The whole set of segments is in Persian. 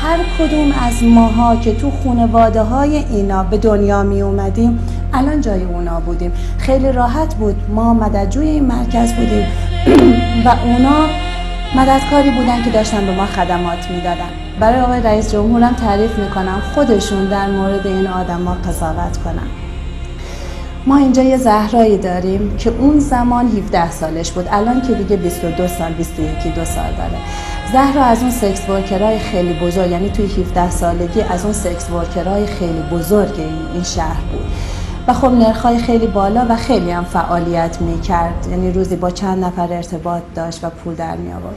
هر کدوم از ماها که تو خانواده های اینا به دنیا می اومدیم الان جای اونا بودیم. خیلی راحت بود، ما مددجوی این مرکز بودیم و اونا مددکاری بودن که داشتن به ما خدمات میدادن. برای آقای رئیس جمهورم تعریف میکنم خودشون در مورد این آدما قضاوت کنن. ما اینجا یه زهرایی داریم که اون زمان 17 سالش بود، الان که دیگه 22 سال 21 سال داره. زهرا از اون سکس ورکرای خیلی بزرگ، یعنی توی 17 سالگی از اون سکس ورکرای خیلی بزرگ این شهر بود و خب نرخای خیلی بالا و خیلی هم فعالیت میکرد، یعنی روزی با چند نفر ارتباط داشت و پول در می آورد.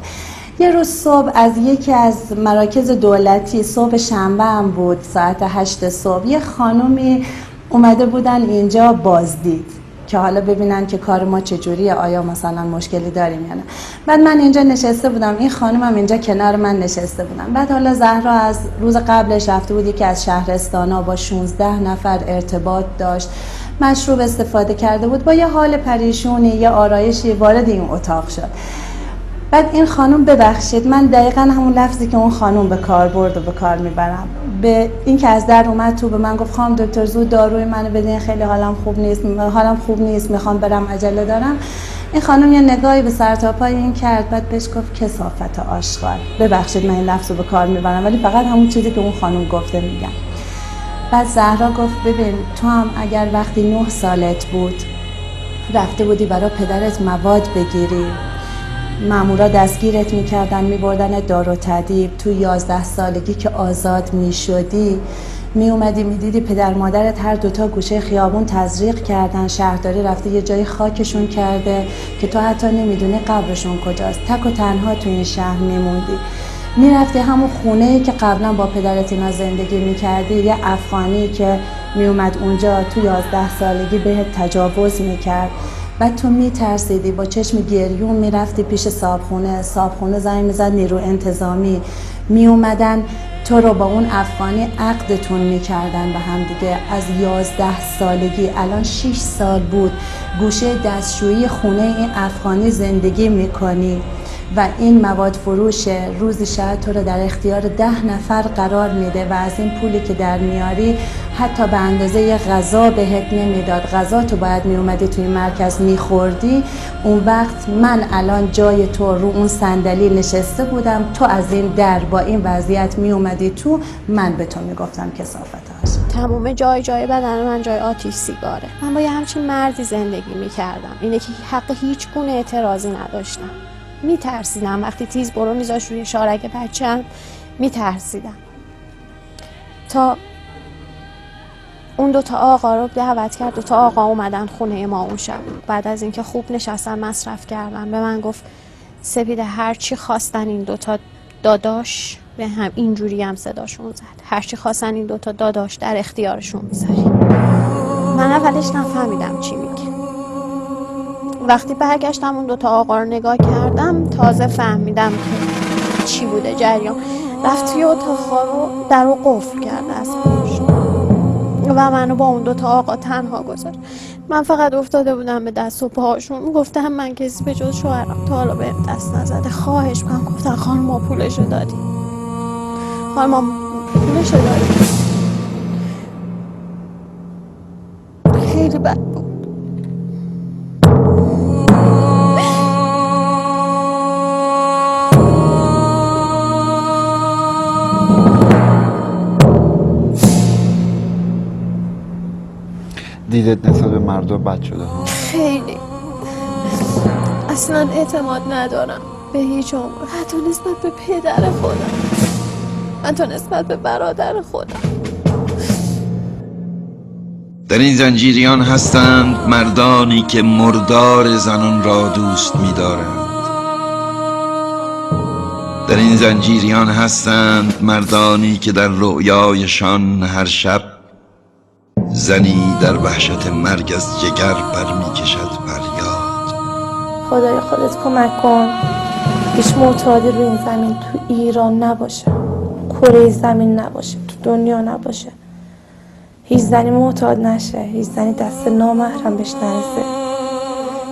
یه روز صبح از یکی از مراکز دولتی، صبح شنبه هم بود، ساعت 8 صبح، یه خانومی اومده بودن اینجا بازدید که حالا ببینن که کار ما چجوریه، آیا مثلا مشکلی داریم یا نه. بعد من اینجا نشسته بودم، این خانمم اینجا کنار من نشسته بودن. بعد حالا زهرا از روز قبلش رفته بود یکی از شهرستانا با 16 نفر ارتباط داشت، مشروب استفاده کرده بود، با یه حال پریشونی، یه آرایشی وارد این اتاق شد. بعد این خانم، ببخشید من دقیقاً همون لفظی که اون خانم به کار برد و به کار میبرم، به این که از در اومد تو به من گفت خانم دکتر زود داروی منو بدین، خیلی حالم خوب نیست میخوام برم عجله دارم. این خانم یه نگاهی به سر تا پای این کرد، بعد بهش گفت کثافت آشغال. ببخشید من این لفظو به کار میبرم ولی فقط همون چیزی که اون خانم گفته میگم. بعد زهرا گفت ببین تو هم اگر وقتی 9 سالت بود رفته بودی برای پدرت مواد بگیری، مامورا دستگیرت میکردن میبردن دار و تدیب، تو 11 سالگی که آزاد میشدی میومدی میدیدی پدر مادرت هر دوتا گوشه خیابون تزریق کردن، شهرداری رفته یه جای خاکشون کرده که تو حتی نمیدونی قبرشون کجاست، تک و تنها تو این شهر میموندی. میرفتی همون خونه‌ای که قبلا با پدرت اینا زندگی میکردی، یه افغانی که میومد اونجا تو 11 سالگی بهت تجاوز میکرد، بعد تو میترسیدی، با چشم گریون میرفتی پیش صاحبخونه زنگ میزد نیرو انتظامی، میومدن تو رو با اون افغانی عقدتون میکردن به هم دیگه. از 11 سالگی الان 6 سال بود گوشه دستشویی خونه این افغانی زندگی میکنی و این مواد فروش روزی شاید تو رو در اختیار 10 نفر قرار میده و از این پولی که در میاری حتی به اندازه غذا بهت نمیداد. غذا تو باید میومدی توی مرکز میخوردی. اون وقت من الان جای تو رو اون صندلی نشسته بودم، تو از این در با این وضعیت میومدی تو، من به تو میگفتم کثافت هاست. تمام جای بدن من جای آتیش سیگاره. من با یه همچین مردی زندگی میکردم، اینه که حق هیچ گونه اعتراضی نداشتم. میترسیدم وقتی تیز برو میذاش روی شارک بچه‌م، میترسیدم. تا اون 2 آقا رو دعوت کرد، 2 آقا اومدن خونه ما اون شب. بعد از اینکه خوب نشستن مصرف کردن، به من گفت سپیده هر چی خواستن این 2 داداش، به هم اینجوری هم صداشون زد، هر چی خواستن این 2 داداش در اختیارشون میذاری. من اولش نفهمیدم چی میگه. وقتی برگشتم اون 2 آقا رو نگاه کردم تازه فهمیدم که چی بوده جریان. رفت توی اتاق رو در رو قفل کرده از پشت و منو با اون 2 آقا تنها گذاشت. من فقط افتاده بودم به دست و پاهاشون، گفتم من کسی به جز شوهرم تا حالا بهم دست نزده، خواهش من. گفتن خانم ما پولشو دادیم، خانم ما پولشو دادیم. خیلی بد بود. دیدت نسبت به مردم بد شده ها؟ خیلی. اصلا اعتماد ندارم به هیچ عمر، حتی نسبت به پدر خودم، حتی نسبت به برادر خودم. در این زنجیریان هستند مردانی که مردار زنان را دوست می‌دارند. در این زنجیریان هستند مردانی که در رؤیایشان هر شب زنی در وحشت مرگ از جگر برمی‌کشد فریاد. خدای خودت کمک کن هیچ معتادی روی این زمین تو ایران نباشه، کره زمین نباشه، تو دنیا نباشه. هیچ زنی معتاد نشه، هیچ زنی دست نامحرم بهش نرسه،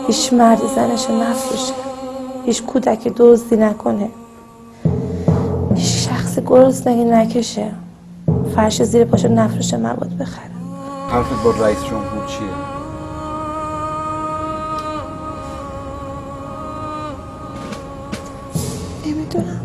هیچ مردی زنشو نفروشه، هیچ کودکی دزدی نکنه، هیچ شخص کسی گرسنگی نکشه، فرش زیر پاشو نفروشه، مواد بخره. حرفت با رئیس جمهور چیه؟ نمیدونم.